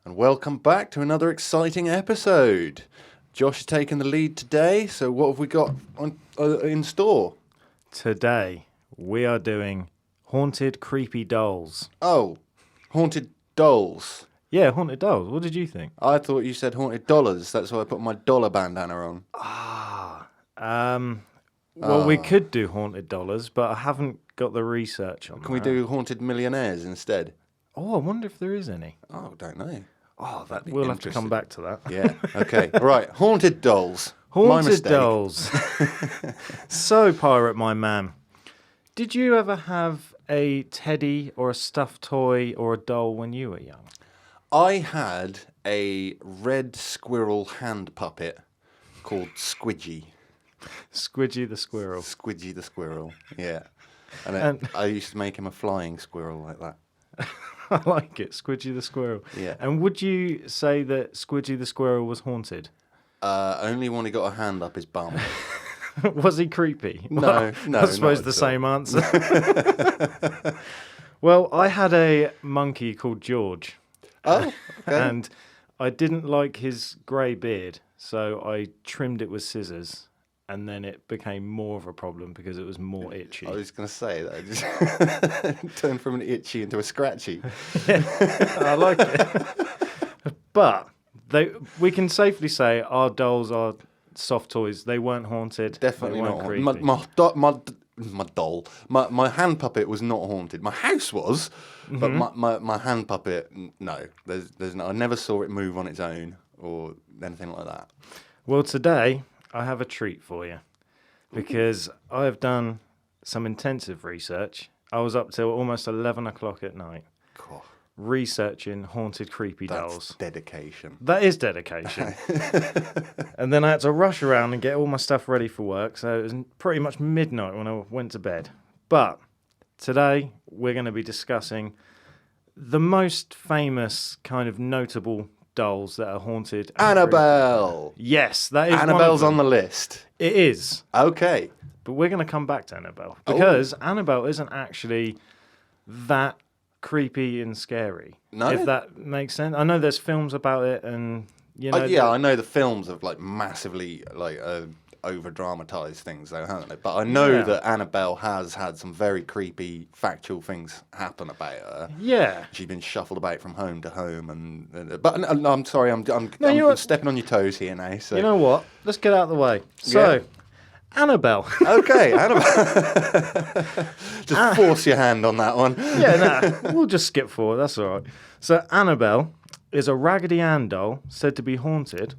and welcome back to another exciting episode. Josh is taking the lead today, so what have we got in store? Today, we are doing haunted, creepy dolls. Oh, haunted dolls. Yeah, haunted dolls. What did you think? I thought you said haunted dollars. That's why I put my dollar bandana on. We could do haunted dollars, but I haven't got the research on Can we do haunted millionaires instead? Oh, I wonder if there is any. Oh, don't know. Oh, we'll have to come back to that. Yeah, okay. Right, haunted dolls. Haunted dolls. So, Pirate My Man, did you ever have a teddy or a stuffed toy or a doll when you were young? I had a red squirrel hand puppet called Squidgy. Squidgy the squirrel. Squidgy the squirrel, yeah. And I used to make him a flying squirrel like that. I like it, Squidgy the squirrel. Yeah. And would you say that Squidgy the squirrel was haunted? Only when he got a hand up his bum. Was he creepy? No, I suppose the same answer. Well, I had a monkey called George. Oh, okay. And I didn't like his grey beard, so I trimmed it with scissors. And then it became more of a problem because it was more itchy. I was going to say that. I just turned from an itchy into a scratchy. Yeah, I like it. But we can safely say our dolls are soft toys. They weren't haunted. Definitely they not weren't haunted. My doll, my hand puppet was not haunted. My house was, but my hand puppet, no. There's no. I never saw it move on its own or anything like that. Well, today I have a treat for you because I have done some intensive research. I was up till almost 11 o'clock at night Cool. researching haunted, creepy That's dolls. dedication. That is dedication. And then I had to rush around and get all my stuff ready for work. So it was pretty much midnight when I went to bed. But today we're going to be discussing the most famous kind of notable dolls that are haunted. Annabelle. Yes, that is Annabelle's on the list. It is. Okay. But we're going to come back to Annabelle because Annabelle isn't actually that creepy and scary. No? If that makes sense. I know there's films about it and, you know. I know the films have like massively like over dramatized things though, haven't they? But I know that Annabelle has had some very creepy factual things happen about her. Yeah. She's been shuffled about from home to home, but no, I'm sorry, I'm stepping on your toes here now. So you know what? Let's get out of the way. So, Annabelle. Okay, Annabelle. Just force your hand on that one. Yeah, we'll just skip forward. That's all right. So, Annabelle is a Raggedy Ann doll said to be haunted,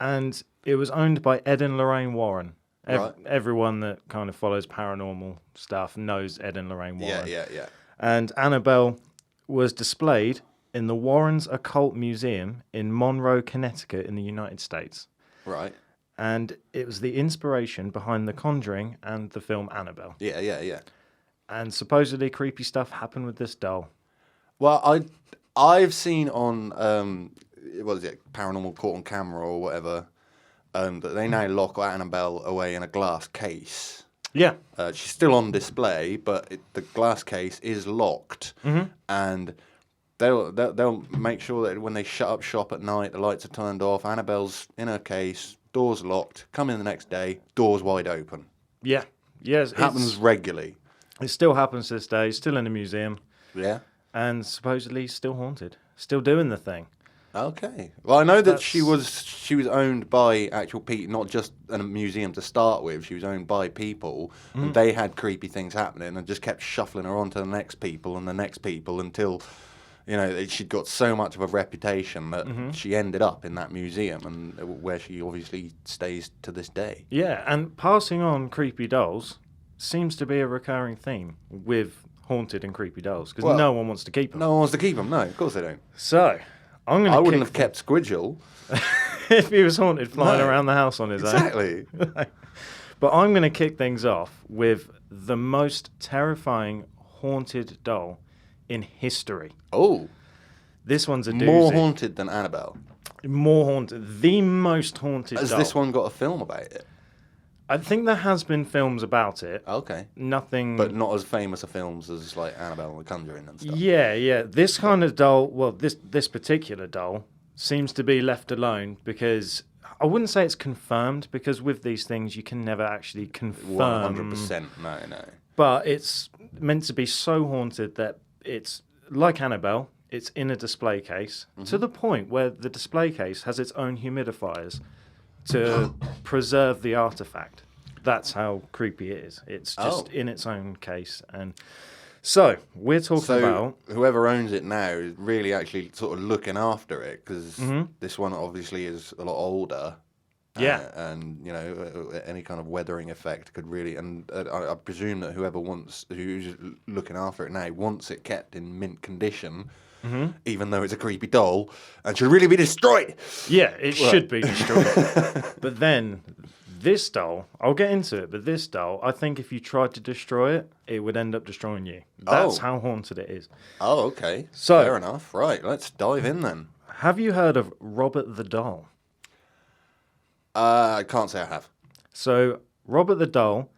and it was owned by Ed and Lorraine Warren. Right. Everyone that kind of follows paranormal stuff knows Ed and Lorraine Warren. Yeah. And Annabelle was displayed in the Warrens Occult Museum in Monroe, Connecticut in the United States. Right. And it was the inspiration behind The Conjuring and the film Annabelle. Yeah. And supposedly creepy stuff happened with this doll. Well, I've seen on what is it, Paranormal Caught on Camera or whatever, that they now lock Annabelle away in a glass case. Yeah. She's still on display, but the glass case is locked, and they'll make sure that when they shut up shop at night, the lights are turned off. Annabelle's in her case, doors locked. Come in the next day, doors wide open. Yeah. Yes. Happens regularly. It still happens to this day. Still in a museum. Yeah. And supposedly still haunted. Still doing the thing. Okay. Well, I know that she was owned by actual people, not just a museum to start with. She was owned by people, and they had creepy things happening, and just kept shuffling her on to the next people and the next people until, you know, she'd got so much of a reputation that she ended up in that museum, and where she obviously stays to this day. Yeah, and passing on creepy dolls seems to be a recurring theme with haunted and creepy dolls because no one wants to keep them. No one wants to keep them. No, of course they don't. So, I wouldn't have kept Squidgel if he was haunted flying around the house on his own. Exactly. But I'm going to kick things off with the most terrifying haunted doll in history. Oh. This one's a doozy. More haunted than Annabelle. More haunted. The most haunted Has doll. this one got a film about it? I think there has been films about it. Okay. Nothing... But not as famous of films as, like, Annabelle and Conjuring and stuff. Yeah. This kind of doll, well, this particular doll seems to be left alone because... I wouldn't say it's confirmed, because with these things you can never actually confirm... 100%, no. But it's meant to be so haunted that it's, like Annabelle, it's in a display case, to the point where the display case has its own humidifiers to preserve the artifact. That's how creepy it is. It's just in its own case. And so we're talking about... whoever owns it now is really actually sort of looking after it, because this one obviously is a lot older. Yeah. And, you know, any kind of weathering effect could really... And I presume that who's looking after it now wants it kept in mint condition, even though it's a creepy doll, and should really be destroyed. Yeah, it should be destroyed. But then, this doll, I'll get into it, but this doll, I think if you tried to destroy it, it would end up destroying you. That's how haunted it is. Oh, okay. So, fair enough. Right, let's dive in then. Have you heard of Robert the Doll? I can't say I have. So, Robert the Doll,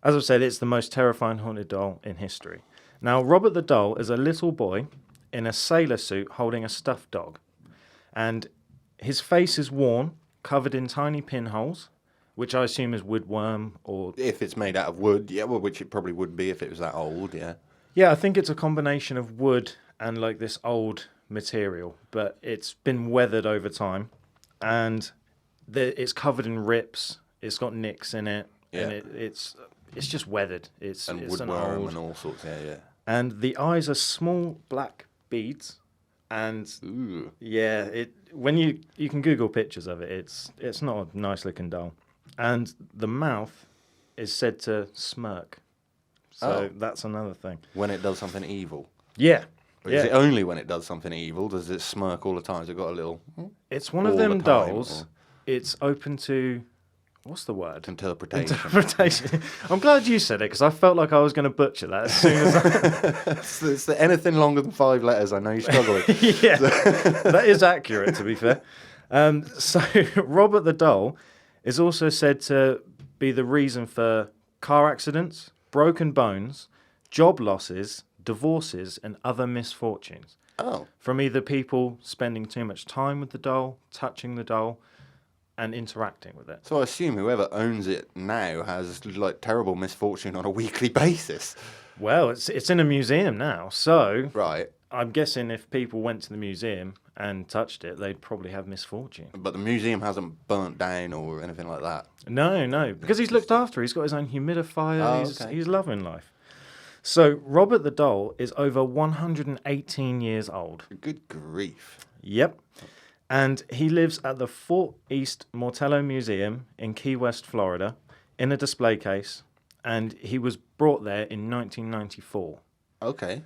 as I've said, it's the most terrifying haunted doll in history. Now, Robert the Doll is a little boy in a sailor suit holding a stuffed dog. And his face is worn, covered in tiny pinholes, which I assume is woodworm or... If it's made out of wood, yeah, well, which it probably would be if it was that old, yeah. Yeah, I think it's a combination of wood and like this old material, but it's been weathered over time. And it's covered in rips, it's got nicks in it, and it's just weathered. It's woodworm and all sorts, yeah. And the eyes are small black beads, and when you can Google pictures of it, it's not a nice looking doll, and the mouth is said to smirk, so that's another thing. When it does something evil. Yeah. Or is it only when it does something evil? Does it smirk all the time? Has it got a little? It's one of them dolls. It's open to. What's the word? Interpretation. I'm glad you said it, because I felt like I was going to butcher that as soon as it's anything longer than 5 letters, I know you struggle with. Yeah, that is accurate, to be fair. So Robert the Doll is also said to be the reason for car accidents, broken bones, job losses, divorces, and other misfortunes. Oh. From either people spending too much time with the doll, touching the doll, and interacting with it. So I assume whoever owns it now has like terrible misfortune on a weekly basis. Well, it's in a museum now, so right. I'm guessing if people went to the museum and touched it, they'd probably have misfortune. But the museum hasn't burnt down or anything like that. No, because he's looked after. He's got his own humidifier. He's loving life. So Robert the Doll is over 118 years old. Good grief. Yep. And he lives at the Fort East Mortello Museum in Key West, Florida, in a display case, and he was brought there in 1994. Okay.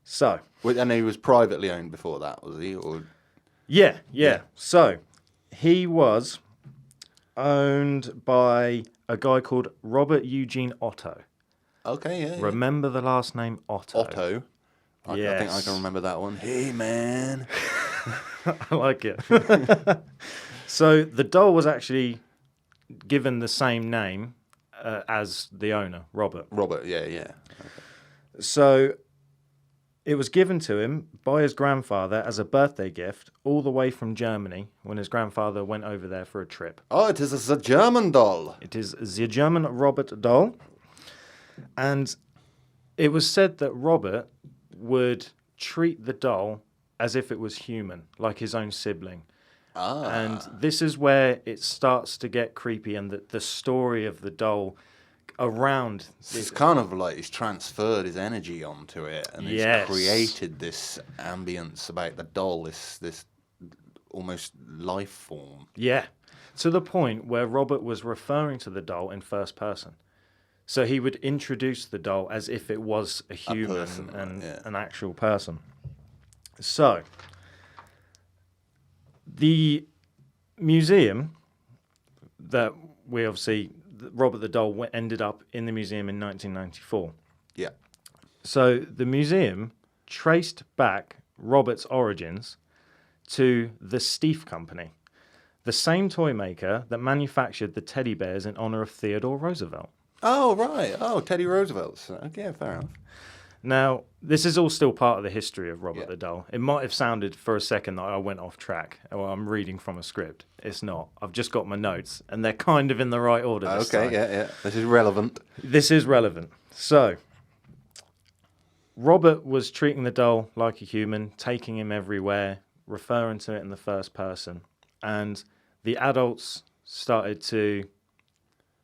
So. And he was privately owned before that, was he? Or? Yeah. So, he was owned by a guy called Robert Eugene Otto. Okay, yeah. Remember the last name Otto? Otto? Yes. I think I can remember that one. Hey, man. I like it. So the doll was actually given the same name as the owner, Robert. Robert, yeah. Okay. So it was given to him by his grandfather as a birthday gift all the way from Germany when his grandfather went over there for a trip. Oh, it is a German doll. It is the German Robert doll. And it was said that Robert would treat the doll as if it was human, like his own sibling. And this is where it starts to get creepy, and the story of the doll around... It's kind of like he's transferred his energy onto it, and he's created this ambience about the doll, this almost life form. Yeah, to the point where Robert was referring to the doll in first person. So he would introduce the doll as if it was a human and an actual person. So, the museum that we obviously, Robert the Doll ended up in the museum in 1994. Yeah. So, the museum traced back Robert's origins to the Steiff Company. the same toy maker that manufactured the teddy bears in honor of Theodore Roosevelt. Oh, right. Oh, Teddy Roosevelt's. Okay, fair enough. Now, this is all still part of the history of Robert Yeah. the Doll. It might have sounded for a second that I went off track, or I'm reading from a script. It's not. I've just got my notes, and they're kind of in the right order this time. Yeah. This is relevant. This is relevant. So, Robert was treating the doll like a human, taking him everywhere, referring to it in the first person. And the adults started to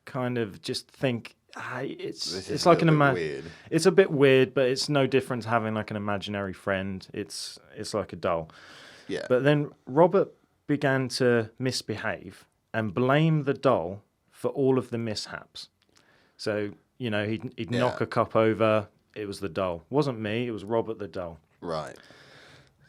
kind of just think, hey, it's like weird. It's a bit weird, but it's no different to having like an imaginary friend. It's like a doll. Yeah. But then Robert began to misbehave and blame the doll for all of the mishaps. So, he'd knock a cup over. It was the doll. It wasn't me. It was Robert the Doll. Right.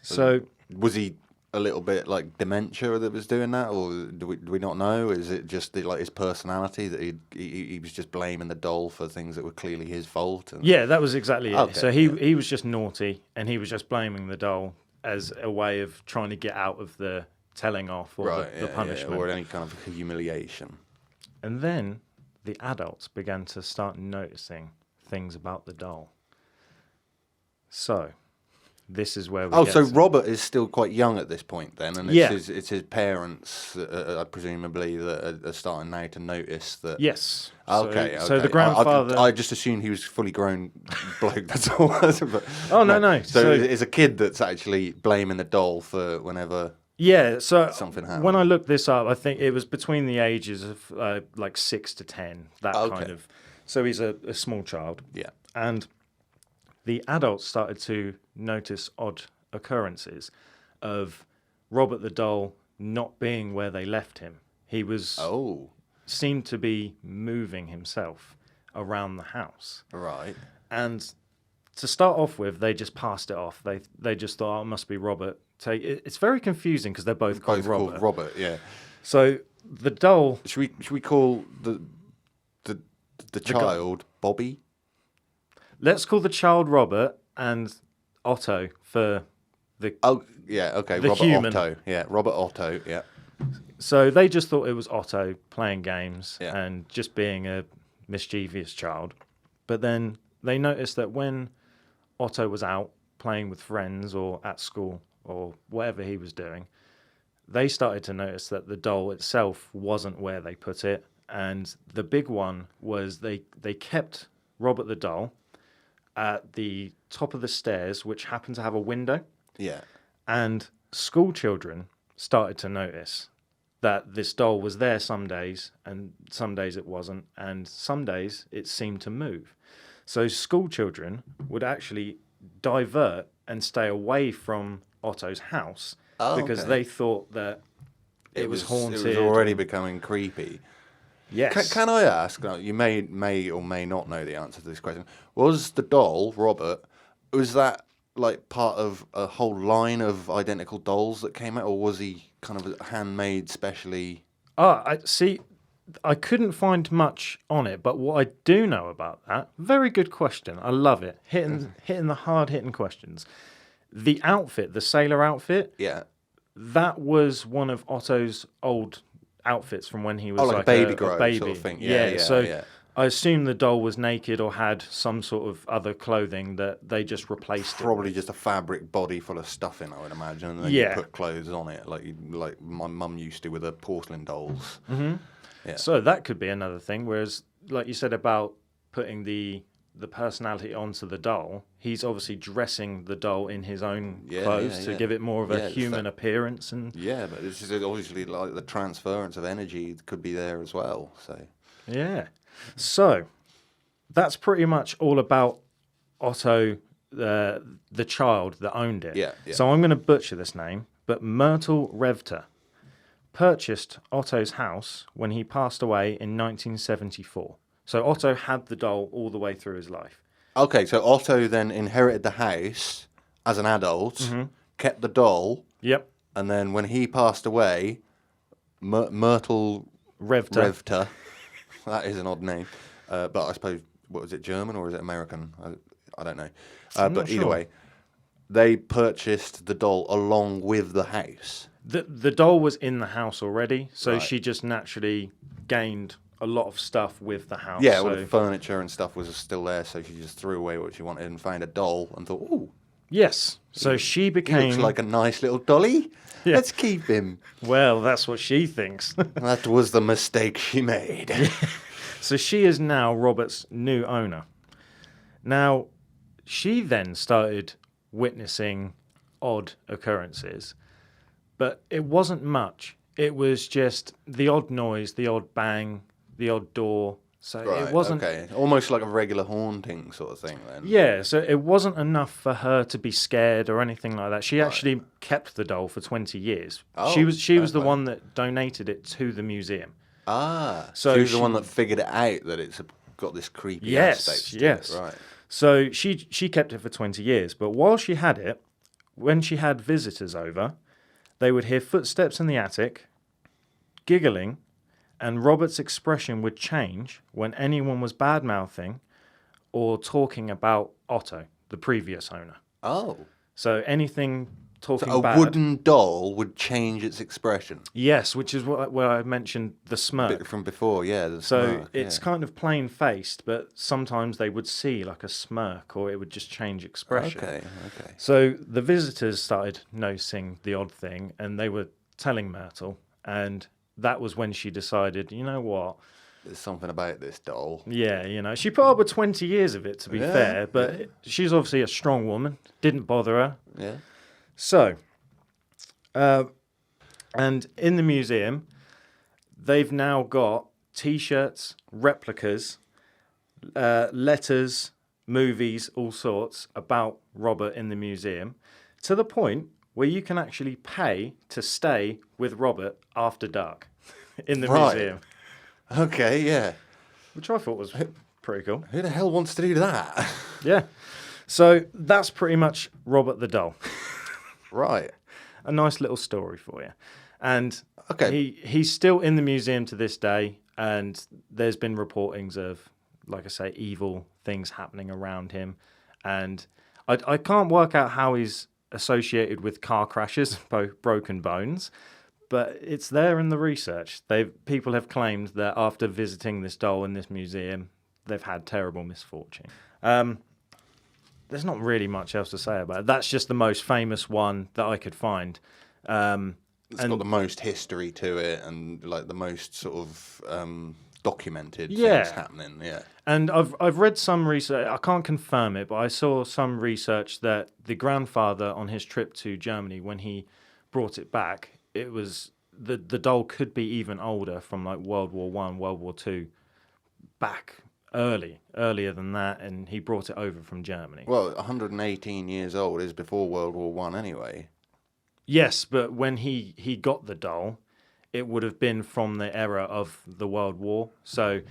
So was he a little bit like dementia that was doing that, or do we not know? Is it just like his personality that he was just blaming the doll for things that were clearly his fault? yeah, that was exactly it. Okay, So he was just naughty, and he was just blaming the doll as a way of trying to get out of the telling off or the punishment. or any kind of humiliation. And then the adults began to start noticing things about the doll. So, this is where we get so to- Robert is still quite young at this point then, and it's his parents, presumably, that are starting now to notice that. Yes. Okay. So the grandfather... I just assumed he was a fully grown bloke. That's all. But, Oh, no. So it's a kid that's actually blaming the doll for whenever. Yeah, so something happened. When I looked this up, I think it was between the ages of like 6 to 10, that kind of. So he's a small child. Yeah. And the adults started to notice odd occurrences of Robert the Doll not being where they left him. He was seemed to be moving himself around the house. Right. And to start off with, they just passed it off. They just thought, oh, it must be Robert. It's very confusing because they're both called Robert. Called Robert, yeah. So the doll... Should we call the child Bobby? Let's call the child Robert and Otto for the... Oh, yeah, okay. The Robert human. Otto. Yeah, Robert Otto, yeah. So they just thought it was Otto playing games Yeah. and just being a mischievous child. But then they noticed that when Otto was out playing with friends or at school or whatever he was doing, they started to notice that the doll itself wasn't where they put it. And the big one was they kept Robert the Doll at the top of the stairs, which happened to have a window. Yeah. And school children started to notice that this doll was there some days, and some days it wasn't, and some days it seemed to move. So school children would actually divert and stay away from Otto's house because they thought that it was haunted. It was already becoming creepy. Yes. Can I ask? You may or may not know the answer to this question. Was the doll Robert? Was that like part of a whole line of identical dolls that came out, or was he kind of handmade specially? I see. I couldn't find much on it, but what I do know about that, very good question. I love it. Hitting the hard-hitting questions. The outfit, the sailor outfit, Yeah. that was one of Otto's old outfits from when he was like a baby grow sort of thing. Yeah, so yeah. I assume the doll was naked or had some sort of other clothing that they just replaced Probably it with. just a fabric body full of stuffing, I would imagine, and then you put clothes on it, like my mum used to with her porcelain dolls. Mm-hmm. Yeah. So that could be another thing. Whereas, like you said about putting the personality onto the doll, he's obviously dressing the doll in his own clothes to give it more of a human appearance. And yeah, but it's just obviously like the transference of energy could be there as well. So yeah, so that's pretty much all about Otto, the child that owned it. Yeah. So I'm going to butcher this name, but Myrtle Revter purchased Otto's house when he passed away in 1974. So Otto had the doll all the way through his life. Okay, so Otto then inherited the house as an adult, kept the doll. Yep. And then when he passed away, Myrtle Revter. That is an odd name. But I suppose, what was it, German or is it American? I don't know. I'm But not either sure. way, they purchased the doll along with the house. The doll was in the house already, so Right. she just naturally gained a lot of stuff with the house. Yeah, so, all the furniture and stuff was still there, so she just threw away what she wanted and found a doll and thought, ooh, yes. So she he became... looks like a nice little dolly. Yeah. Let's keep him. Well, that's what she thinks. That was the mistake she made. So she is now Robert's new owner. Now, she then started witnessing odd occurrences, but it wasn't much. It was just the odd noise, the odd bang, the odd door. So Right, it wasn't... okay. Almost like a regular haunting sort of thing then. Yeah, so it wasn't enough for her to be scared or anything like that. She actually kept the doll for 20 years. Oh, she was the okay. one that donated it to the museum. Ah, So she was the she- one that figured it out that it's got this creepy Yes, aspect to yes. it. Right. So she kept it for 20 years. But while she had it, when she had visitors over, they would hear footsteps in the attic, giggling, and Robert's expression would change when anyone was bad-mouthing or talking about Otto, the previous owner. Oh. So anything talking So a bad... wooden doll would change its expression. Yes, which is where I mentioned the smirk. Bit from before, yeah. The So smirk, it's yeah. kind of plain-faced, but sometimes they would see like a smirk or it would just change expression. Okay. So the visitors started noticing the odd thing and they were telling Myrtle, and that was when she decided, you know what? There's something about this doll. Yeah, she put up with 20 years of it, to be Yeah, fair, but yeah. she's obviously a strong woman, didn't bother her. Yeah. So, and in the museum, they've now got T-shirts, replicas, letters, movies, all sorts about Robert in the museum, to the point where you can actually pay to stay with Robert after dark in the Right. museum, Okay, yeah. which I thought was pretty cool. Who the hell wants to do that? Yeah. So that's pretty much Robert the Doll. Right. A nice little story for you. And Okay. he's still in the museum to this day, and there's been reportings of, like I say, evil things happening around him. And I can't work out how he's associated with car crashes, broken bones, but it's there in the research. People have claimed that after visiting this doll in this museum, they've had terrible misfortune. There's not really much else to say about it. That's just the most famous one that I could find. It's got the most history to it and like the most sort of documented Yeah. things happening. Yeah. And I've read some research. I can't confirm it, but I saw some research that the grandfather on his trip to Germany, when he brought it back, it was the doll could be even older, from like World War One, World War Two, back earlier than that, and he brought it over from Germany. Well, 118 years old is before World War One anyway. Yes, but when he got the doll, it would have been from the era of the World War. So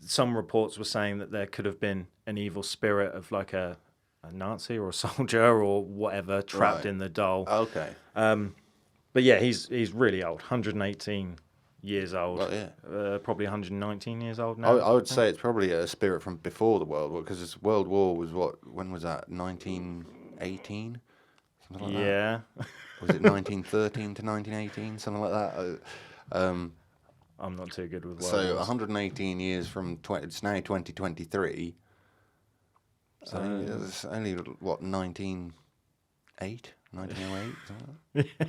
some reports were saying that there could have been an evil spirit of like a Nazi or a soldier or whatever trapped Right. in the doll. Okay. But yeah, he's really old, 118 years old. Well, yeah. Probably 119 years old now. I would say it's probably a spirit from before the World War, because World War was when was that? 1918? Something like that. Yeah. Was it 1913 to 1918? Something like that. I'm not too good with World So Wars. 118 years from it's now 2023. So it's only what 1908, 1908. Something like that?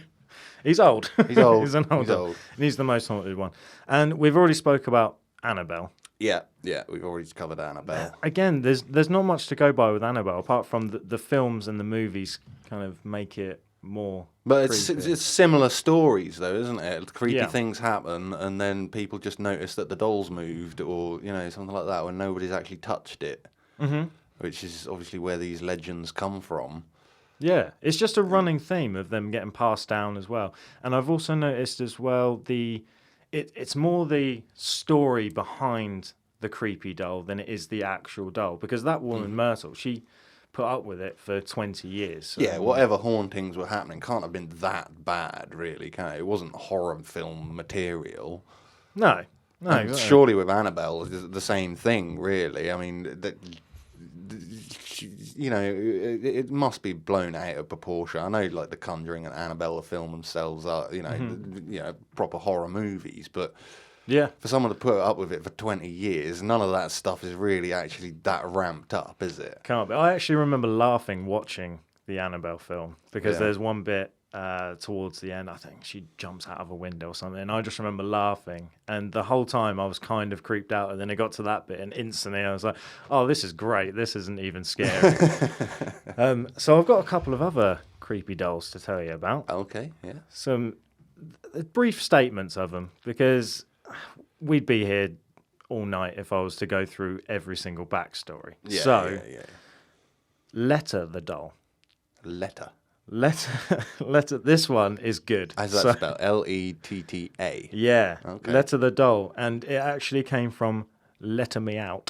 He's old. He's old. He's an old He's dog. old. And he's the most haunted one. And we've already spoke about Annabelle. Yeah, we've already covered Annabelle. Again, there's not much to go by with Annabelle, apart from the films and the movies kind of make it more. But creepy. it's similar stories, though, isn't it? Creepy Yeah. things happen, and then people just notice that the doll's moved, or something like that, when nobody's actually touched it. Mm-hmm. Which is obviously where these legends come from. Yeah, it's just a running theme of them getting passed down as well. And I've also noticed as well it's more the story behind the creepy doll than it is the actual doll, because that woman Myrtle, she put up with it for 20 years. So Yeah, whatever hauntings were happening can't have been that bad, really, can it? It wasn't horror film material. No. And exactly. surely with Annabelle, it's the same thing, really. I mean, it must be blown out of proportion. I know, like the Conjuring and Annabelle, the film themselves are, proper horror movies, but Yeah. for someone to put up with it for 20 years, none of that stuff is really actually that ramped up, is it? Can't be. I actually remember laughing watching the Annabelle film because there's one bit towards the end, I think she jumps out of a window or something, and I just remember laughing, and the whole time I was kind of creeped out, and then it got to that bit and instantly I was like, oh, this is great, this isn't even scary. So I've got a couple of other creepy dolls to tell you about. Okay, yeah. Some brief statements of them, because we'd be here all night if I was to go through every single backstory. Yeah. Letta the doll. Letta. Letta. This one is good. How's that spelled? Letta. Yeah. Okay. Letta the doll, and it actually came from "Letta Me Out."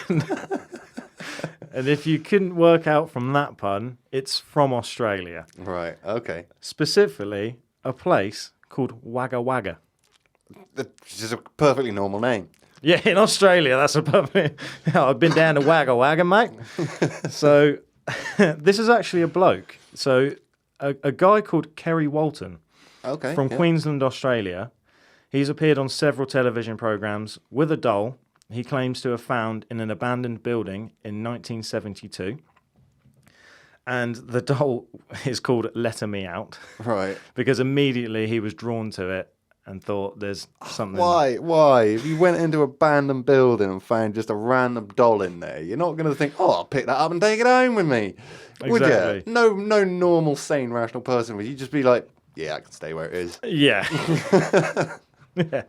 and if you couldn't work out from that pun, it's from Australia. Right. Okay. Specifically, a place called Wagga Wagga. It's just a perfectly normal name. Yeah, in Australia, that's a perfect. I've been down to Wagga Wagga, mate. So. This is actually a bloke. So, a guy called Kerry Walton from Queensland, Australia. He's appeared on several television programs with a doll he claims to have found in an abandoned building in 1972. And the doll is called Letta Me Out. Right. Because immediately he was drawn to it and thought there's something... Why? If you went into an abandoned building and found just a random doll in there, you're not going to think, oh, I'll pick that up and take it home with me. Exactly. Would you? No normal, sane, rational person would. You'd just be like, yeah, I can stay where it is. Yeah. Yeah.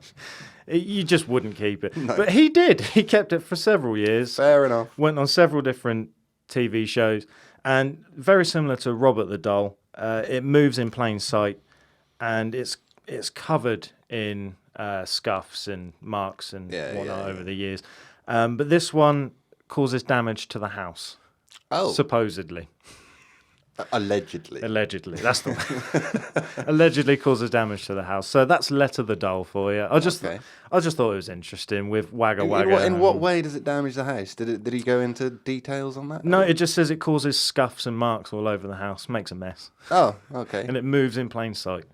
You just wouldn't keep it. No. But he did. He kept it for several years. Fair enough. Went on several different TV shows. And very similar to Robert the Doll, it moves in plain sight. And it's covered in scuffs and marks and whatnot over the years. But this one causes damage to the house. Oh. Supposedly. Allegedly. That's the one. Allegedly causes damage to the house. So that's Letta the Doll for you. I just thought it was interesting with Wagga Wagga. In what way does it damage the house? Did he go into details on that? No, it just says it causes scuffs and marks all over the house. Makes a mess. Oh, okay. And it moves in plain sight.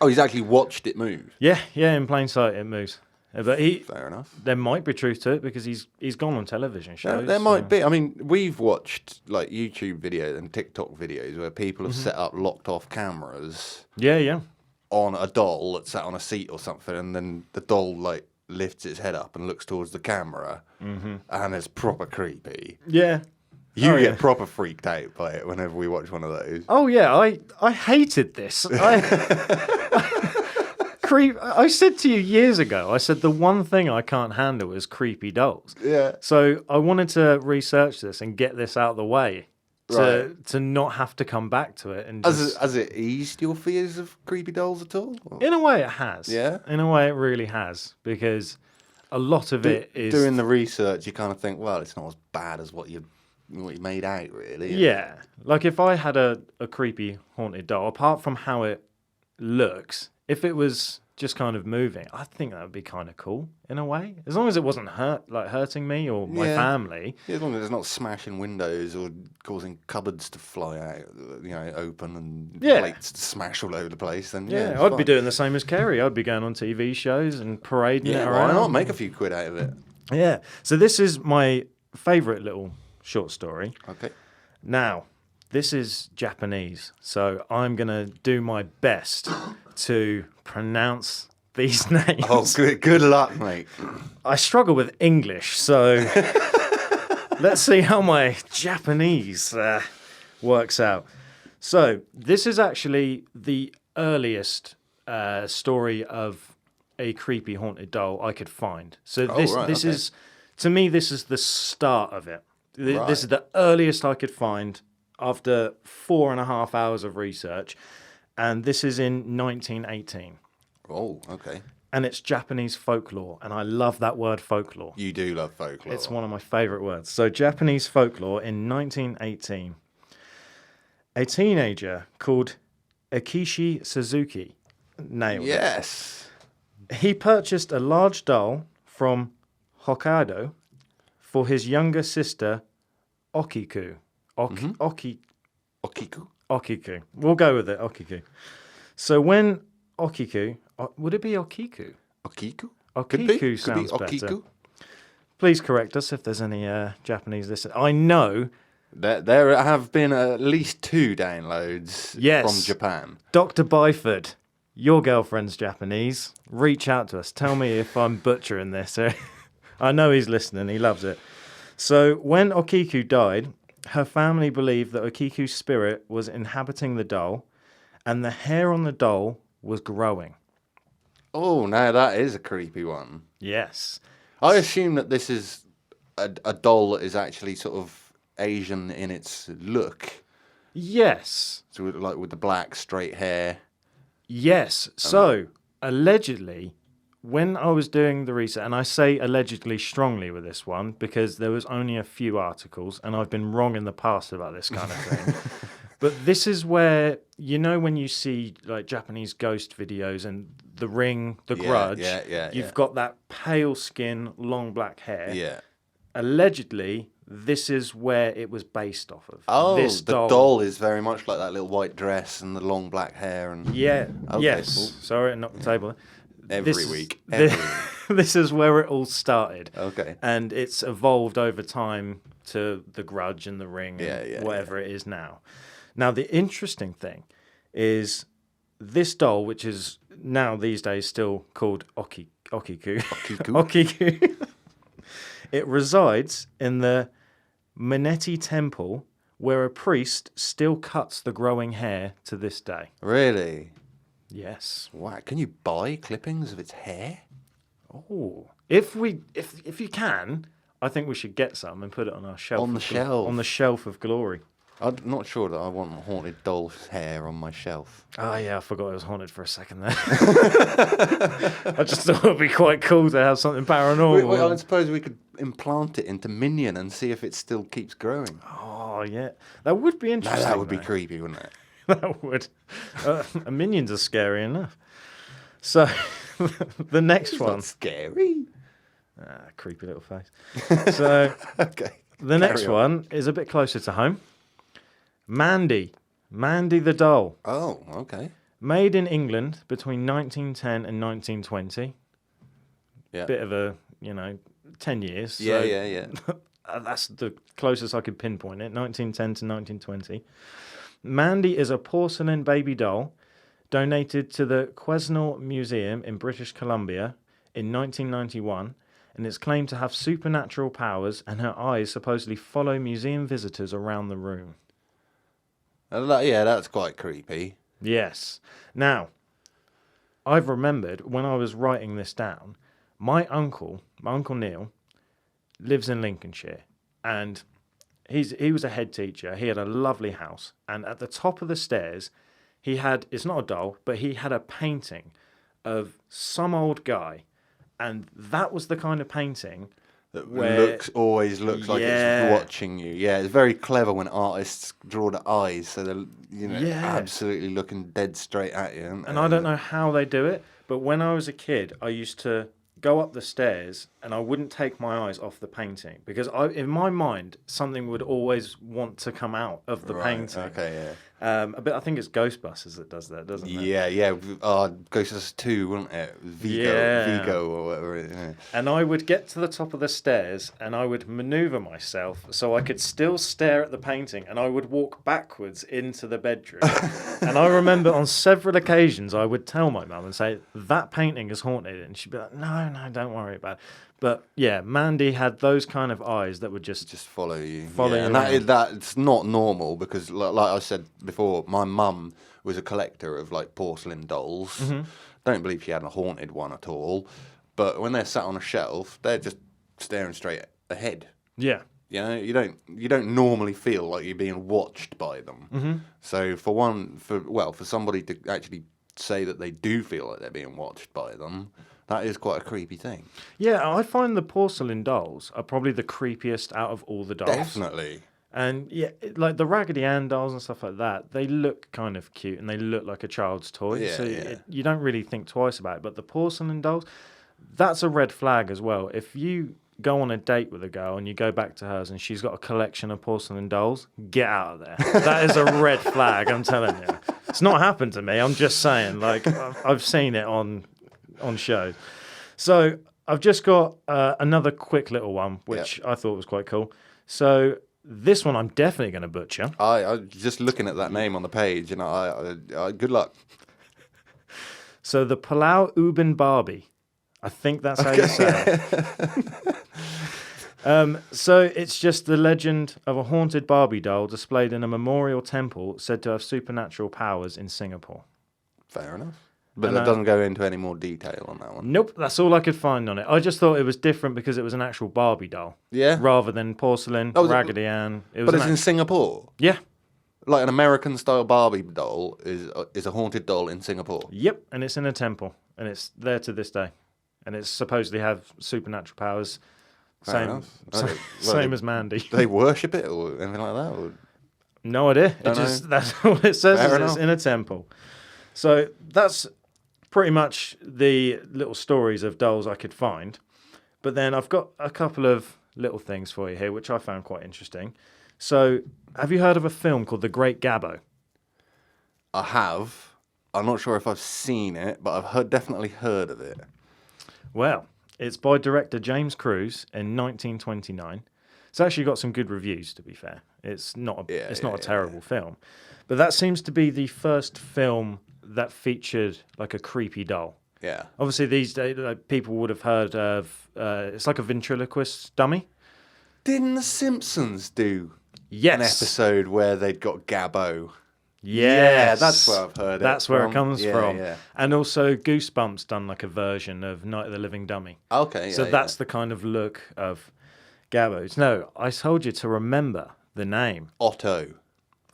Oh, he's actually watched it move. Yeah, in plain sight it moves. But fair enough. There might be truth to it because he's gone on television shows. There might be. I mean, we've watched like YouTube videos and TikTok videos where people have set up locked off cameras. Yeah. On a doll that's sat on a seat or something, and then the doll like lifts its head up and looks towards the camera, and it's proper creepy. Yeah. You get proper freaked out by it whenever we watch one of those. Oh yeah, I hated this. I said to you years ago, I said the one thing I can't handle is creepy dolls. Yeah. So I wanted to research this and get this out of the way to not have to come back to it. And has it eased your fears of creepy dolls at all? Or? In a way it has. Yeah? In a way it really has, because a lot of it is... Doing the research, you kind of think, well, it's not as bad as what you made out, really. Yeah. Like if I had a creepy haunted doll, apart from how it looks... If it was just kind of moving, I think that would be kind of cool in a way. As long as it wasn't hurting me or my family. Yeah, as long as it's not smashing windows or causing cupboards to fly out, open and plates to smash all over the place, then I'd be doing the same as Kerry. I'd be going on TV shows and parading it around. Why not? Make a few quid out of it. Yeah. So this is my favourite little short story. Okay. Now, this is Japanese, so I'm going to do my best to pronounce these names. Oh, good luck, mate. I struggle with English, so let's see how my Japanese works out. So this is actually the earliest story of a creepy haunted doll I could find. So this is, to me, this is the start of it. This is the earliest I could find after 4.5 hours of research. And this is in 1918. Oh, okay. And it's Japanese folklore. And I love that word folklore. You do love folklore. It's one of my favourite words. So Japanese folklore in 1918. A teenager called Akishi Suzuki nailed it. Yes. He purchased a large doll from Hokkaido for his younger sister, Okiku. Okiku. Okiku. We'll go with it, Okiku. So when Okiku, would it be Okiku? Okiku? Okiku sounds better. Please correct us if there's any Japanese listeners. I know there have been at least 2 downloads from Japan. Dr. Byford, your girlfriend's Japanese. Reach out to us. Tell me if I'm butchering this. I know he's listening. He loves it. So when Okiku died, her family believed that Okiku's spirit was inhabiting the doll, and the hair on the doll was growing. Oh, now that is a creepy one. Yes. I assume that this is a doll that is actually sort of Asian in its look. Yes. So like with the black straight hair. Yes. So allegedly, when I was doing the research, and I say allegedly strongly with this one because there was only a few articles, and I've been wrong in the past about this kind of thing. But this is where, you know, when you see like Japanese ghost videos and The Ring, The Grudge, you've got that pale skin, long black hair. Yeah. Allegedly, this is where it was based off of. Oh, this the doll is very much like that little white dress and the long black hair. And yeah. Okay, Yes. cool. Sorry, knocked the table. Every week. This is where it all started. Okay. And it's evolved over time to The Grudge and The Ring and whatever it is now. Now, the interesting thing is this doll, which is now these days still called Okiku. It resides in the Mineti Temple, where a priest still cuts the growing hair to this day. Really? Yes. Wow. Can you buy clippings of its hair? Oh, if you can, I think we should get some and put it on our shelf. On the shelf. On the shelf of glory. I'm not sure that I want a haunted doll's hair on my shelf. Oh, yeah, I forgot it was haunted for a second there. I just thought it would be quite cool to have something paranormal. I suppose we could implant it into Minion and see if it still keeps growing. Oh, yeah. That would be interesting. That would be creepy, wouldn't it? That would. Minions are scary enough. So, the next one. Not scary. Creepy little face. So, okay. The next one is a bit closer to home. Mandy the Doll. Oh, okay. Made in England between 1910 and 1920. Yeah. Bit of a, 10 years. So Yeah. that's the closest I could pinpoint it, 1910 to 1920. Mandy is a porcelain baby doll donated to the Quesnel Museum in British Columbia in 1991, and it's claimed to have supernatural powers, and her eyes supposedly follow museum visitors around the room. Yeah, that's quite creepy. Yes. Now, I've remembered when I was writing this down, my uncle Neil, lives in Lincolnshire, and he was a head teacher. He had a lovely house, and at the top of the stairs, he had, it's not a doll, but he had a painting of some old guy, and that was the kind of painting that always looks like it's watching you. Yeah, it's very clever when artists draw the eyes, so they're absolutely looking dead straight at you. And I don't know how they do it, but when I was a kid, I used to go up the stairs and I wouldn't take my eyes off the painting because in my mind something would always want to come out of the painting. Okay, yeah. But I think it's Ghostbusters that does that, doesn't it? Yeah. Ghostbusters 2, wasn't it? Vigo or whatever it is. Yeah. And I would get to the top of the stairs and I would maneuver myself so I could still stare at the painting, and I would walk backwards into the bedroom. And I remember on several occasions I would tell my mum and say, that painting is haunted, and she'd be like, no, don't worry about it. But yeah, Mandy had those kind of eyes that would just follow you. And that's not normal because, like I said before, my mum was a collector of like porcelain dolls. Mm-hmm. Don't believe she had a haunted one at all. But when they're sat on a shelf, they're just staring straight ahead. Yeah. You don't normally feel like you're being watched by them. Mm-hmm. So for somebody to actually say that they do feel like they're being watched by them, that is quite a creepy thing. Yeah, I find the porcelain dolls are probably the creepiest out of all the dolls. Definitely. And yeah, like the Raggedy Ann dolls and stuff like that, they look kind of cute and they look like a child's toy. Yeah, so you don't really think twice about it. But the porcelain dolls, that's a red flag as well. If you go on a date with a girl and you go back to hers and she's got a collection of porcelain dolls, get out of there. That is a red flag, I'm telling you. It's not happened to me. I'm just saying, like, I've seen it on shows. So I've just got another quick little one, which I thought was quite cool. So this one I'm definitely going to butcher. I'm just looking at that name on the page, and I good luck. So the Palau Ubin Barbie. I think that's how you say it. So it's just the legend of a haunted Barbie doll displayed in a memorial temple said to have supernatural powers in Singapore. Fair enough. But it doesn't go into any more detail on that one. Nope, that's all I could find on it. I just thought it was different because it was an actual Barbie doll. Yeah. Rather than porcelain, Raggedy Ann. But it's in Singapore? Yeah. Like an American-style Barbie doll is a haunted doll in Singapore? Yep, and it's in a temple. And it's there to this day. And it's supposedly have supernatural powers. Same as Mandy. Do they worship it or anything like that? Or? No idea. That's all it says. It's in a temple. So that's pretty much the little stories of dolls I could find. But then I've got a couple of little things for you here, which I found quite interesting. So have you heard of a film called The Great Gabbo? I have. I'm not sure if I've seen it, but I've definitely heard of it. Well, it's by director James Cruise in 1929. It's actually got some good reviews, to be fair. It's not a terrible film. But that seems to be the first film that featured like a creepy doll. Yeah. Obviously, these days, people would have heard of... it's like a ventriloquist dummy. Didn't The Simpsons do an episode where they'd got Gabbo? Yes. Yeah, that's where I've heard it. That's where it comes from. Yeah. And also Goosebumps done like a version of Night of the Living Dummy. Okay, So that's the kind of look of Gabbo's. No, I told you to remember the name. Otto.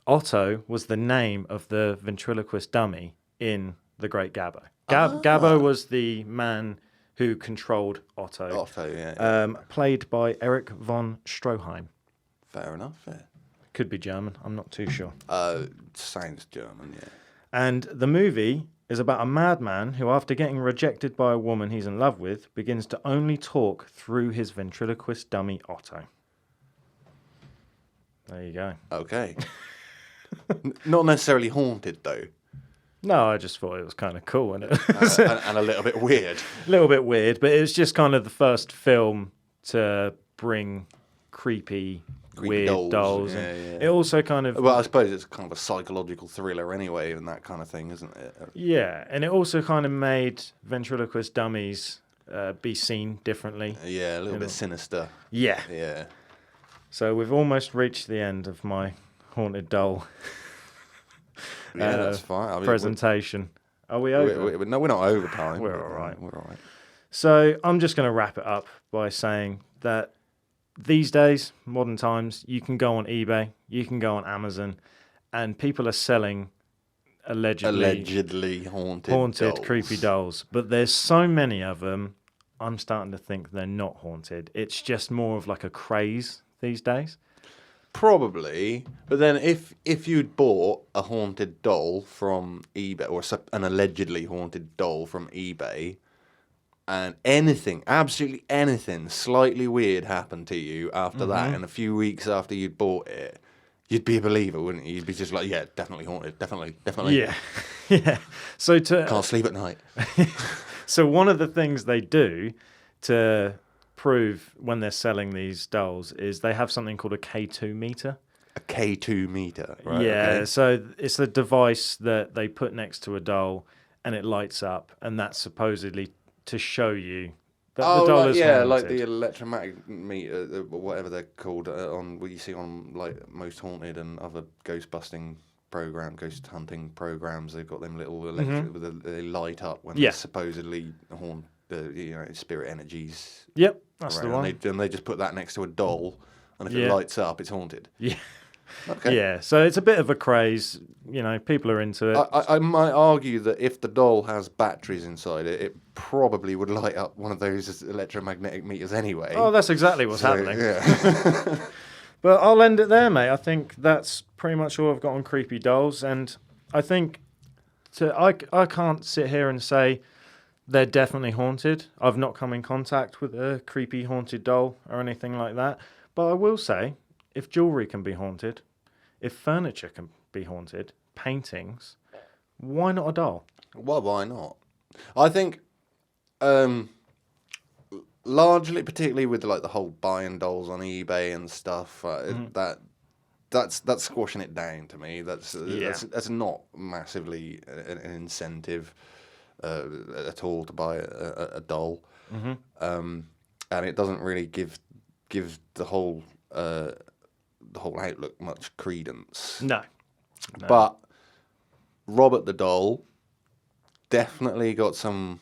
Otto was the name of the ventriloquist dummy in The Great Gabbo. Gabbo was the man who controlled Otto. Otto, yeah. Played by Erich von Stroheim. Fair enough, yeah. Could be German, I'm not too sure. Sounds German, yeah. And the movie is about a madman who, after getting rejected by a woman he's in love with, begins to only talk through his ventriloquist dummy Otto. There you go. Okay. Not necessarily haunted, though. No, I just thought it was kind of cool. And a little bit weird. A little bit weird, but it was just kind of the first film to bring creepy weird dolls. Yeah. It also kind of... Well, I suppose it's kind of a psychological thriller anyway, and that kind of thing, isn't it? Yeah, and it also kind of made ventriloquist dummies be seen differently. Yeah, a little bit sinister. Yeah. Yeah. So we've almost reached the end of my haunted doll that's fine. I mean, presentation. Are we over? No, we're not over time. We're all right. We're all right. So I'm just going to wrap it up by saying that these days, modern times, you can go on eBay, you can go on Amazon, and people are selling allegedly haunted dolls. Creepy dolls. But there's so many of them, I'm starting to think they're not haunted. It's just more of like a craze these days. Probably, but then if you'd bought a haunted doll from eBay, or an allegedly haunted doll from eBay, and absolutely anything slightly weird happened to you after that, and a few weeks after you'd bought it, you'd be a believer, wouldn't you? You'd be just like, yeah, definitely haunted, definitely. Yeah, yeah. So can't sleep at night. So one of the things they do to prove when they're selling these dolls is they have something called a K2 meter. A K2 meter, right? Yeah, okay. So it's a device that they put next to a doll and it lights up, and that's supposedly to show you that the doll is haunted. Like the electromagnetic meter, whatever they're called, on what you see on like Most Haunted and other ghost hunting programs. They've got them little electric, they light up when they supposedly haunt spirit energies. Yep, that's the one. And they just put that next to a doll, and if it lights up, it's haunted. Yeah. Okay. Yeah, so it's a bit of a craze. People are into it. I might argue that if the doll has batteries inside it, it probably would light up one of those electromagnetic meters anyway. Oh, that's exactly what's happening. Yeah. But I'll end it there, mate. I think that's pretty much all I've got on creepy dolls, and I think I can't sit here and say they're definitely haunted. I've not come in contact with a creepy haunted doll or anything like that. But I will say, if jewellery can be haunted, if furniture can be haunted, paintings, why not a doll? Well, why not? I think, largely, particularly with like the whole buying dolls on eBay and stuff, that's squashing it down to me. That's not massively an incentive at all to buy a doll, and it doesn't really give the whole outlook much credence. No. But Robert the Doll definitely got some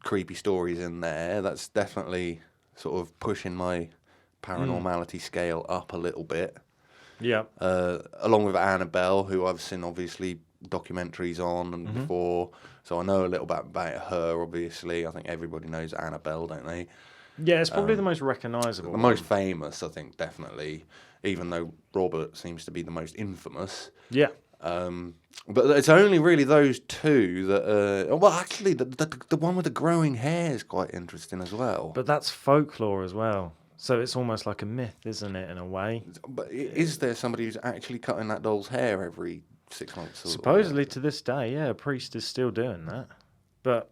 creepy stories in there. That's definitely sort of pushing my paranormality scale up a little bit. Yeah. Along with Annabelle, who I've seen obviously documentaries on and before, so I know a little bit about her. Obviously, I think everybody knows Annabelle, don't they? Yeah, it's probably the most recognisable. The most famous, I think, definitely. Even though Robert seems to be the most infamous. Yeah. But it's only really those two that. Well, actually, the one with the growing hair is quite interesting as well. But that's folklore as well. So it's almost like a myth, isn't it, in a way? But is there somebody who's actually cutting that doll's hair every 6 months? Supposedly to this day, yeah, a priest is still doing that. But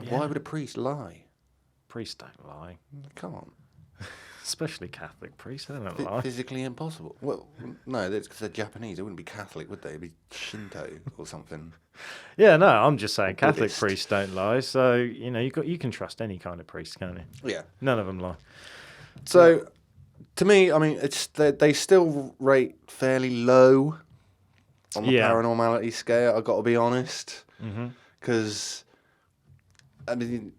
why would a priest lie? Priests don't lie. They can't. Especially Catholic priests, they don't lie. Physically impossible. Well, no, that's because they're Japanese. They wouldn't be Catholic, would they? It'd be Shinto or something. Yeah, no, I'm just saying Catholic Buddhist. priests don't lie. So, you can trust any kind of priest, can't you? Yeah. None of them lie. So, to me, I mean, they still rate fairly low on the paranormality scale, I've got to be honest. Because, I mean,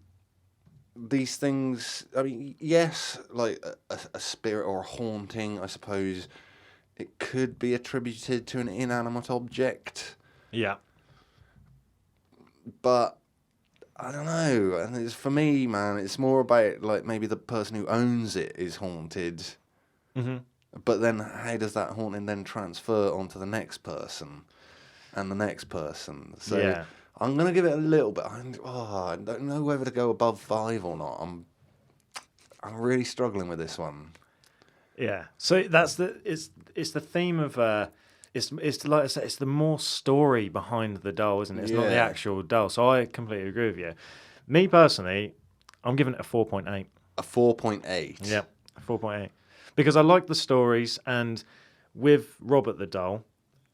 these things, I mean, yes, like a spirit or a haunting, I suppose, it could be attributed to an inanimate object. Yeah. But I don't know. And it's, for me, man, it's more about like maybe the person who owns it is haunted. But then how does that haunting then transfer onto the next person and the next person? So I'm going to give it a little bit. I don't know whether to go above 5 or not. I'm really struggling with this one. Yeah. So it's the theme of it's like I said, it's the more story behind the doll, isn't it? It's not the actual doll. So I completely agree with you. Me personally, I'm giving it a 4.8. A 4.8. Yeah, a 4.8. Because I like the stories, and with Robert the Doll,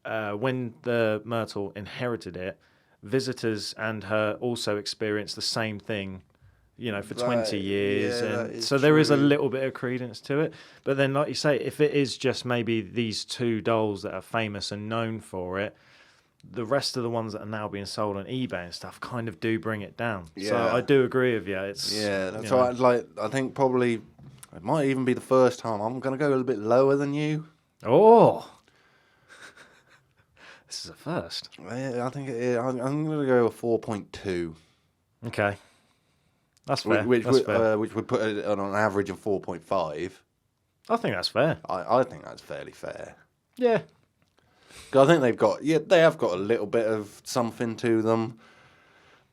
when the Myrtle inherited it, visitors and her also experienced the same thing, for 20 years. And so there is a little bit of credence to it. But then, like you say, if it is just maybe these two dolls that are famous and known for it, the rest of the ones that are now being sold on eBay and stuff kind of do bring it down. So I do agree with you. That's right. I think probably it might even be the first time. I'm going to go a little bit lower than you. Oh. This is a first. Yeah, I think I'm going to go a 4.2. Okay. That's fair. Which would put it on an average of 4.5. I think that's fair. I think that's fairly fair. Yeah. 'Cause I think they have got a little bit of something to them,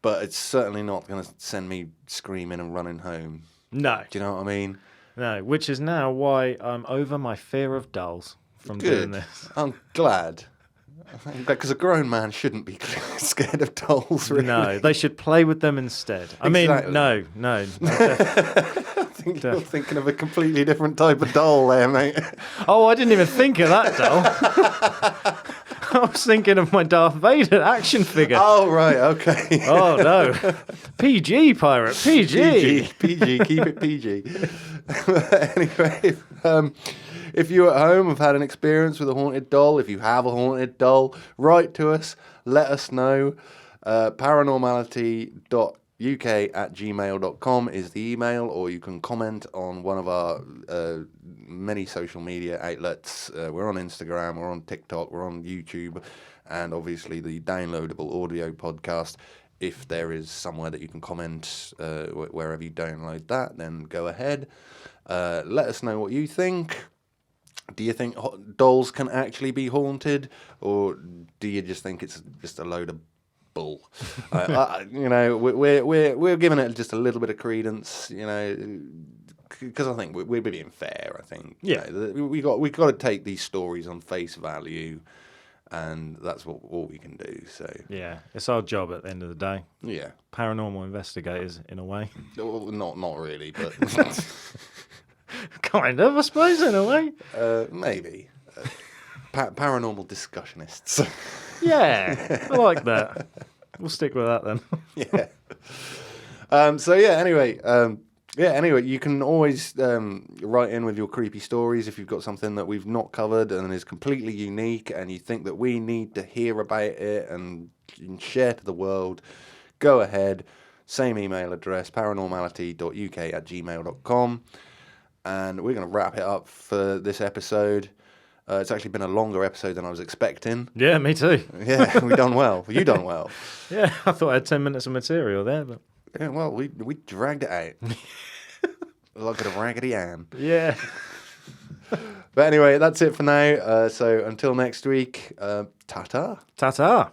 but it's certainly not going to send me screaming and running home. No. Do you know what I mean? No, which is now why I'm over my fear of dolls from doing this. I'm glad. Because a grown man shouldn't be scared of dolls, really. No, they should play with them instead. I mean, no. I think you're thinking of a completely different type of doll there, mate. Oh, I didn't even think of that doll. I was thinking of my Darth Vader action figure. Oh, right, okay. Oh, no. PG, pirate, PG. PG, keep it PG. Anyway, if you at home have had an experience with a haunted doll, if you have a haunted doll, write to us, let us know. Paranormality.uk@gmail.com is the email, or you can comment on one of our many social media outlets. We're on Instagram, we're on TikTok, we're on YouTube, and obviously the downloadable audio podcast. If there is somewhere that you can comment wherever you download that, then go ahead. Let us know what you think. Do you think dolls can actually be haunted, or do you just think it's just a load of bull. We're giving it just a little bit of credence, because I think we're being fair. I think, we got to take these stories on face value, and that's all we can do. So yeah, it's our job at the end of the day. Yeah, paranormal investigators in a way. Well, not really, but kind of, I suppose, in a way. Maybe paranormal discussionists. Yeah, I like that. We'll stick with that then. Yeah. Anyway, you can always write in with your creepy stories if you've got something that we've not covered and is completely unique and you think that we need to hear about it and share to the world. Go ahead. Same email address, paranormality.uk@gmail.com. And we're going to wrap it up for this episode. It's actually been a longer episode than I was expecting. Yeah, me too. Yeah, we've done well. You done well. Yeah, I thought I had 10 minutes of material there, but... Yeah, well, we dragged it out. Like a Raggedy Ann. Yeah. But anyway, that's it for now. So until next week, ta-ta. Ta-ta.